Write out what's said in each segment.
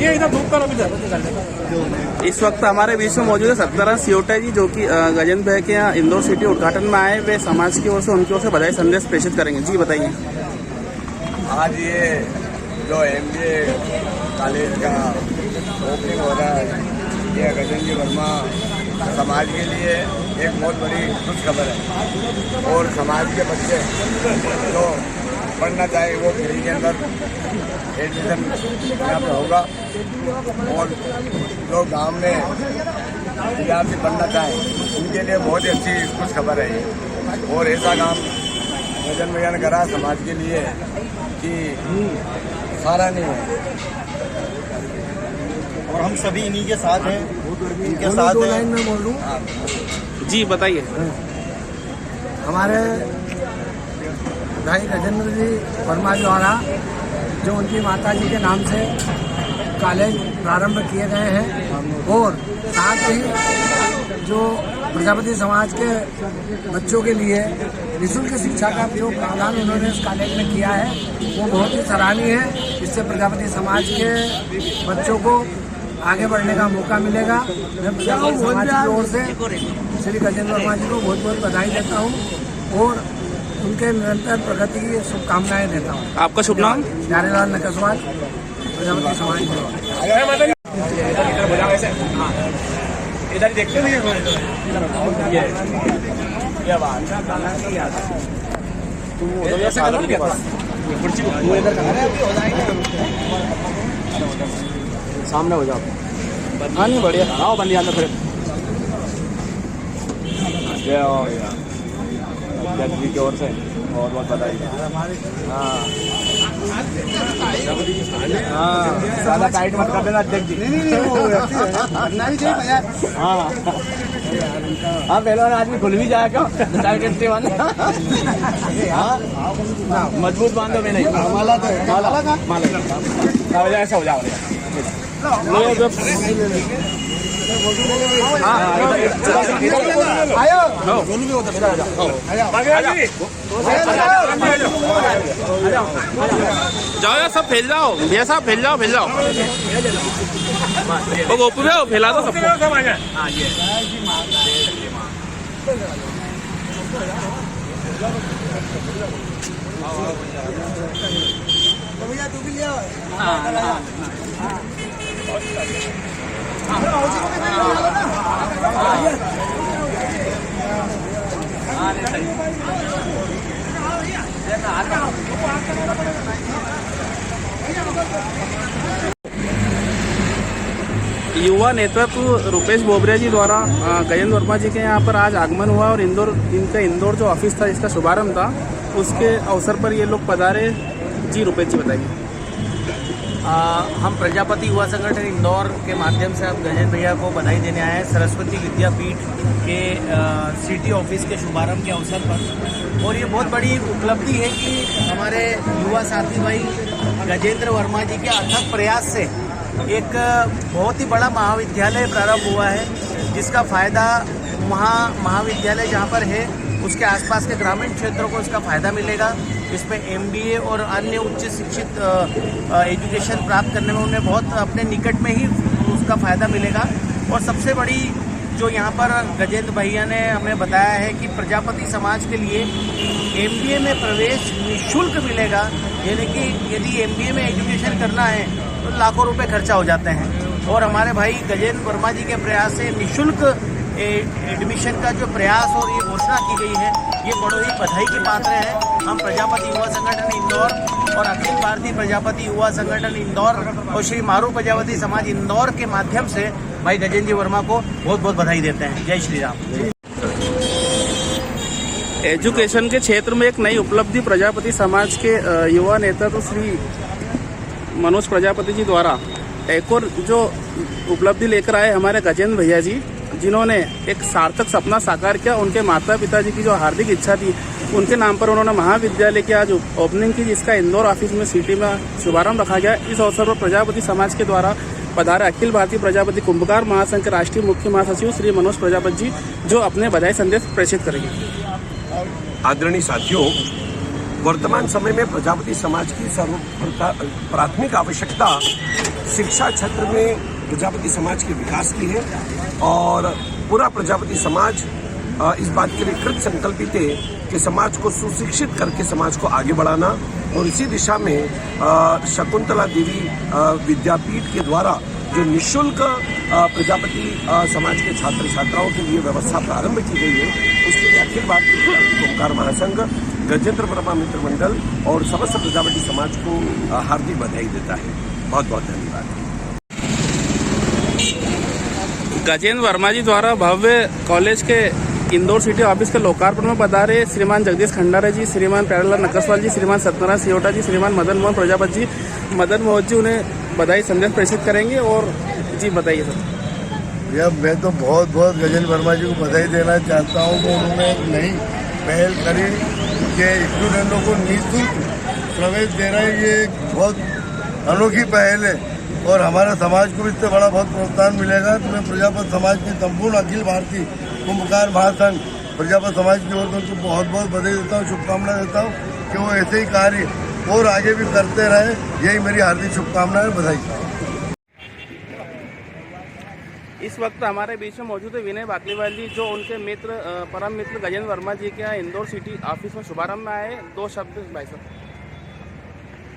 ये इधर धूप करो इस वक्त हमारे बीच में मौजूद है सत्याराम सियोटा जी, जो कि गजेंद्र भाई के यहाँ इंदौर सिटी उद्घाटन में आए। वे समाज की ओर से उनकी ओर से बधाई संदेश प्रेषित करेंगे। जी बताइए। आज ये जो MBA कॉलेज का ओपनिंग हो रहा है, ये गजेंद्र वर्मा समाज के लिए एक बहुत बड़ी खुशखबर है। और समाज के बच्चे जो पढ़ना चाहे वो फ्री के अंदर एडमिशन यहाँ पे होगा। और जो गांव में विद्यार्थी पढ़ना चाहे उनके लिए बहुत ही अच्छी खुशखबर है ये। और ऐसा काम गजेंद्र भैया ने करा समाज के लिए कि सारा नहीं है। और हम सभी इन्हीं के साथ हैं, इनके साथ हैं। लाइन में बोलूं? जी बताइए। हमारे भाई गजेंद्र जी वर्मा द्वारा जो उनकी माता जी के नाम से कॉलेज प्रारंभ किए गए हैं, और साथ ही जो प्रजापति समाज के बच्चों के लिए निःशुल्क शिक्षा का जो प्रावधान उन्होंने इस कॉलेज में किया है, वो बहुत ही सराहनीय है। इससे प्रजापति समाज के बच्चों को आगे बढ़ने का मौका मिलेगा। मैं प्रजापति समाज की ओर से श्री गजेंद्र वर्मा जी को बहुत बहुत बधाई देता हूँ और उनके निरंतर प्रगति की शुभकामनाएं देता हूँ। आपका शुभ नाम? प्यारेलाल नकसवाल, प्रजापति समाज की। इधर देखते नहीं सामने हो जाओ। हाँ नहीं बढ़िया। आओ बंदी आना फिर। अध्यक्ष जी की ओर से बहुत बहुत बधाई। हाँ ज़्यादा टाइट मत कर देना अध्यक्ष जी। हाँ पहले आज भी खुल भी जाए क्यों टाइट वाले। हाँ मजबूत बांधो में नहीं माला माला ऐसा हो जाओ। जाओ यार, सब फैल जाओ भैया साहब, फैल जाओ फैल जाओ। वो गोपू भैया फैला दो सबको। भैया तू भी लिया। युवा नेतृत्व रुपेश बोबरिया जी द्वारा गजेंद्र वर्मा जी के यहाँ पर आज आगमन हुआ और इनका इंदौर जो ऑफिस था, इसका शुभारंभ था, उसके अवसर पर ये लोग पधारे। जी रुपेश जी बताइए। हम प्रजापति युवा संगठन इंदौर के माध्यम से अब गजेंद्र भैया को बधाई देने आए हैं सरस्वती विद्यापीठ के सिटी ऑफिस के शुभारंभ के अवसर पर। और ये बहुत बड़ी उपलब्धि है कि हमारे युवा साथी भाई गजेंद्र वर्मा जी के अथक प्रयास से एक बहुत ही बड़ा महाविद्यालय प्रारंभ हुआ है, जिसका फ़ायदा महाविद्यालय जहाँ पर है उसके आसपास के ग्रामीण क्षेत्रों को इसका फ़ायदा मिलेगा। इसमें MBA और अन्य उच्च शिक्षित एजुकेशन प्राप्त करने में उन्हें बहुत अपने निकट में ही उसका फ़ायदा मिलेगा। और सबसे बड़ी जो यहाँ पर गजेंद्र भैया ने हमें बताया है कि प्रजापति समाज के लिए MBA में प्रवेश निःशुल्क मिलेगा। यानी कि यदि MBA में एजुकेशन करना है तो लाखों रुपए खर्चा हो जाते हैं। और हमारे भाई गजेंद्र वर्मा जी के प्रयास से निःशुल्क एडमिशन का जो प्रयास और ये घोषणा की गई है, ये बड़ो ही बधाई की पात्र है। हम प्रजापति युवा संगठन इंदौर और अखिल भारतीय प्रजापति युवा संगठन इंदौर और श्री मारू प्रजापति समाज इंदौर के माध्यम से भाई गजेंद्र वर्मा को बहुत बहुत बधाई देते हैं। जय श्री राम। एजुकेशन के क्षेत्र में एक नई उपलब्धि प्रजापति समाज के युवा नेता तो श्री मनोज प्रजापति जी द्वारा एक और जो उपलब्धि लेकर आए हमारे गजेंद्र भैया जी, जिन्होंने एक सार्थक सपना साकार किया। उनके माता पिता जी की जो हार्दिक इच्छा थी, उनके नाम पर उन्होंने महाविद्यालय की आज ओपनिंग की, जिसका इंदौर ऑफिस में सिटी में शुभारंभ रखा गया। इस अवसर पर प्रजापति समाज के द्वारा पधारे अखिल भारतीय प्रजापति कुंभकार महासंघ के राष्ट्रीय मुख्य महासचिव श्री मनोज प्रजापति जी, जो अपने बधाई संदेश प्रेषित करेंगे। आदरणीय साथियों, वर्तमान समय में प्रजापति समाज की प्राथमिक आवश्यकता शिक्षा क्षेत्र में प्रजापति समाज के विकास की है और पूरा प्रजापति समाज इस बात के लिए कृत संकल्पित है कि समाज को सुशिक्षित करके समाज को आगे बढ़ाना और इसी दिशा में शकुंतला देवी विद्यापीठ के द्वारा जो निःशुल्क प्रजापति समाज के छात्र छात्राओं के लिए व्यवस्था प्रारंभ की गई है उसके लिए अखिल भारतीय ओंकार महासंघ गजेंद्र वर्मा मित्र मंडल और समस्त प्रजापति समाज को हार्दिक बधाई देता है। बहुत बहुत धन्यवाद। गजेंद्र वर्मा जी द्वारा भव्य कॉलेज के इंदौर सिटी ऑफिस के लोकार्पण में पधारे श्रीमान जगदीश खंडारे जी, श्रीमान प्यारेलाल नकसवाल जी, श्रीमान सत्यनारायण सियोटा जी, श्रीमान मदन मोहन प्रजापति जी, मदन मोहन जी उन्हें बधाई संदेश प्रेषित करेंगे। और जी बताइए सर। भैया मैं तो बहुत बहुत गजेंद्र वर्मा जी को बधाई देना चाहता हूँ कि उन्होंने एक नई पहल करी कि स्टूडेंटों को निःशुल्क प्रवेश दे रहे हैं। ये एक बहुत अनोखी पहल है और हमारे समाज को भी इससे बड़ा बहुत प्रोत्साहन मिलेगा। तो मैं प्रजापति समाज की संपूर्ण अखिल भारतीय कुंभकार महासंघ प्रजापति समाज की ओर से उनको बहुत बहुत बधाई देता हूँ, शुभकामनाएं देता हूँ कि वो ऐसे ही कार्य और आगे भी करते रहे। यही मेरी हार्दिक शुभकामनाएं, बधाई। इस वक्त हमारे बीच में मौजूद है विनय बाकलीवाल जी, जो उनके मित्र परम मित्र गजेंद्र वर्मा जी के यहाँ इंदौर सिटी ऑफिस में शुभारंभ में आए। दो शब्द भाई साहब।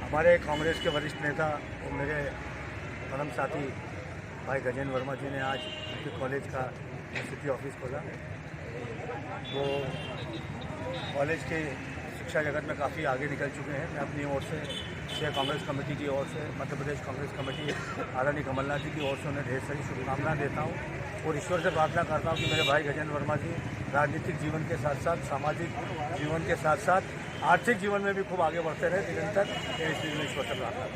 हमारे कांग्रेस के वरिष्ठ नेता और मेरे परम साथी भाई गजेंद्र वर्मा जी ने आज उनके कॉलेज का सिटी ऑफिस खोला। वो कॉलेज के शिक्षा जगत में काफ़ी आगे निकल चुके हैं। मैं अपनी ओर से शहर कांग्रेस कमेटी की ओर से, मध्य प्रदेश कांग्रेस कमेटी आदरणीय कमलनाथ जी की ओर से उन्हें ढेर सारी शुभकामनाएं देता हूं और ईश्वर से प्रार्थना करता हूं कि मेरे भाई गजेंद्र वर्मा जी राजनीतिक जीवन के साथ साथ सामाजिक जीवन के साथ साथ आर्थिक जीवन में भी खूब आगे बढ़ते रहे निरंतर। ईश्वर से प्रार्थना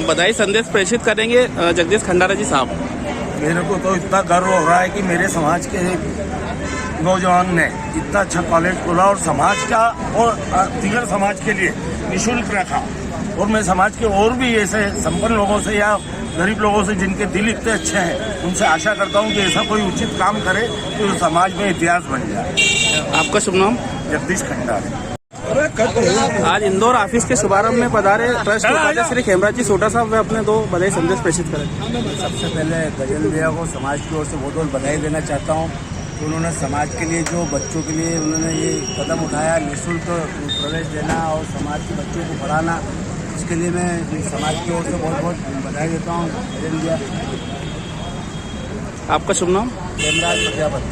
बधाई संदेश प्रेषित करेंगे जगदीश खंडारा जी साहब। मेरे को तो इतना गर्व हो रहा है कि मेरे समाज के नौजवान ने इतना अच्छा कॉलेज खोला और समाज का और दिगर समाज के लिए निःशुल्क रखा। और मैं समाज के और भी ऐसे संपन्न लोगों से या गरीब लोगों से जिनके दिल इतने अच्छे हैं उनसे आशा करता हूं कि ऐसा कोई उचित काम करे तो समाज में इतिहास बन जाए। आपका शुभ नाम? जगदीश खंडारे। आज इंदौर ऑफिस के शुभारंभ में पधारे ट्रस्ट उपाध्यक्ष श्री खेमराज जी सोटा साहब, वे अपने दो बधाई संदेश प्रेषित करें। सबसे पहले गजेंद्र भैया को समाज की ओर से बहुत बहुत बधाई देना चाहता हूँ। तो उन्होंने समाज के लिए जो बच्चों के लिए उन्होंने ये कदम उठाया, निःशुल्क प्रवेश देना और समाज के बच्चों को पढ़ाना, इसके लिए मैं समाज की ओर से बहुत बहुत बधाई देता हूँ गजेंद्र भैया। आपका शुभ नाम? खेमराज प्रजापति।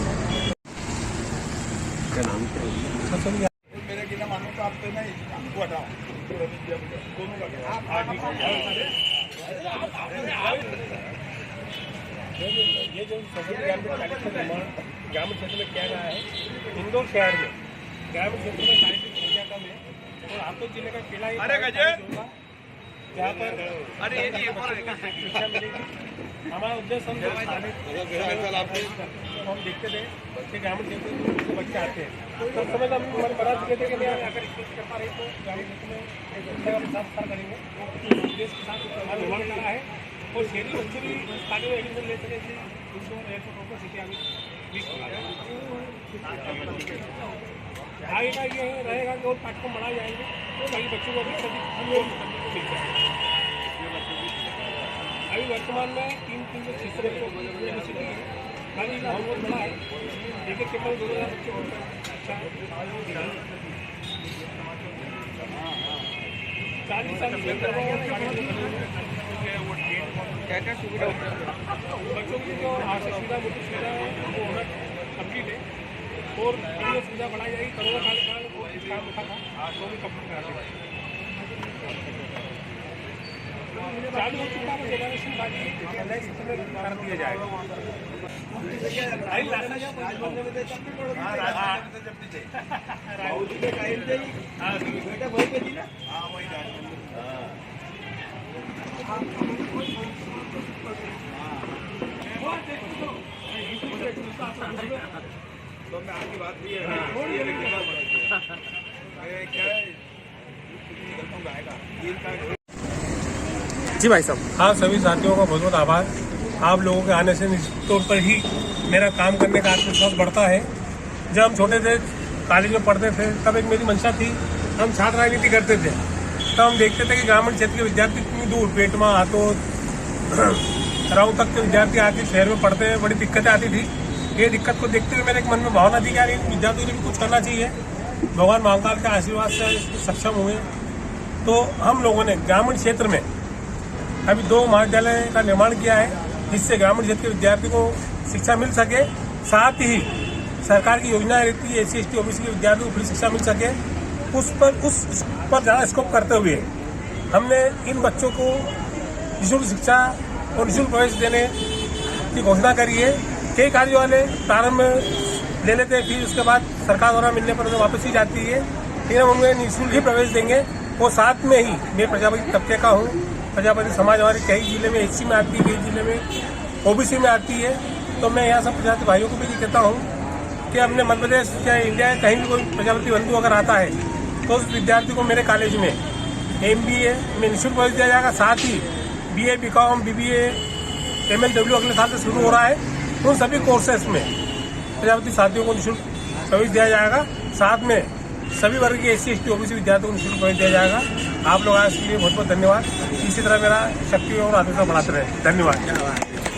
ये जो सोशल विद्यापीठ कॉलेज का निर्माण ग्रामीण क्षेत्र में किया गया है, इंदौर शहर में ग्रामीण क्षेत्र में कॉलेज की संख्या कम है और हापुड़ जिले का अकेला ही होगा जहाँ पर शिक्षा मिलेगी। हमारा उद्देश्य हम हम देखते थे कि ग्रामीण क्षेत्र में बच्चे आते हैं तो उस समय हम हमारे बड़ा चुके थे कि मैं अगर स्कूल कर पा रही तो ग्रामीण क्षेत्र में एक शिक्षा का विस्तार करेंगे। उद्देश्य के साथ निर्माण कर रहा है और शहरी बच्चे भी कॉलेज में एडमिशन ले सके थे। को सिटी आगे आगे का ये रहेगा कि और पाठ्यक्रम बढ़ाए जाएंगे तो ताकि बच्चों को भी अभी वर्तमान में 3,306 यूनिवर्सिटी है, खाली का बहुत बड़ा है। एक एक पेपर 2,000 बच्चे होते हैं। अच्छा 40 साल क्या क्या सुविधा बच्चों की जो आर्थिक सुविधा मोटी सुविधा है वो होना कंप्लीट है और अन्य सुविधा बढ़ाई जाएगी। कोरोना काल में वो इस काम उठा था तो भी कंप्लीट करा देगा। चालू हो चुका है जनरेशन बाकी नए सिस्टम में कर दिया जाएगा। तो मैं आपकी बात भी जी भाई साहब। हाँ, सभी साथियों का बहुत बहुत आभार। आप लोगों के आने से निश्चित तौर पर ही मेरा काम करने का आत्मविश्वास बढ़ता है। जब हम छोटे थे कॉलेज में पढ़ते थे तब एक मेरी मंशा थी, हम छात्र राजनीति करते थे। तब हम देखते थे कि ग्रामीण क्षेत्र के विद्यार्थी इतनी दूर पेटमा हाथों राव तक के विद्यार्थी आके शहर में पढ़ते हैं, बड़ी दिक्कतें आती थी। ये दिक्कत को देखते हुए मेरे एक मन में भावना थी कि यार इन विद्यार्थियों के लिए भी कुछ करना चाहिए। भगवान महाकाल के आशीर्वाद से सक्षम हुए तो हम लोगों ने ग्रामीण क्षेत्र में अभी 2 महाविद्यालय का निर्माण किया है, जिससे ग्रामीण क्षेत्र के विद्यार्थी को शिक्षा मिल सके। साथ ही सरकार की योजनाएं रहती है SC ST OBC के विद्यार्थियों को फ्री शिक्षा मिल सके, उस पर ज़्यादा स्कोप करते हुए हमने इन बच्चों को निःशुल्क शिक्षा और निःशुल्क प्रवेश देने की घोषणा करी है। कई कार्य वाले प्रारंभ में ले लेते हैं, फिर उसके बाद सरकार द्वारा मिलने पर उन्हें वापस ही जाती है, फिर हम उन्हें निःशुल्क ही प्रवेश देंगे। और साथ में ही मैं प्रजापति तबके का हूँ, प्रजापति समाज हमारे कई जिले में SC में आती है, कई जिले में OBC में आती है। तो मैं यहाँ सब प्रजापति भाइयों को भी ये कहता हूँ कि अपने मध्य प्रदेश या इंडिया में कहीं भी कोई प्रजापति बंधु अगर आता है तो उस विद्यार्थी को मेरे कॉलेज में MBA में निःशुल्क प्रवेश दिया जाएगा। साथ ही BA BCom BBA MLW अगले साल से शुरू हो रहा है, उन सभी कोर्सेस में प्रजापति साथियों को निःशुल्क प्रवेश दिया जाएगा। साथ में सभी वर्ग के SC ST OBC विद्यार्थियों को निःशुल्क प्रवेश दिया जाएगा। आप लोग आज के लिए बहुत बहुत धन्यवाद। इसी तरह मेरा शक्ति और आत्मविश्वास बढ़ाते रहे। धन्यवाद।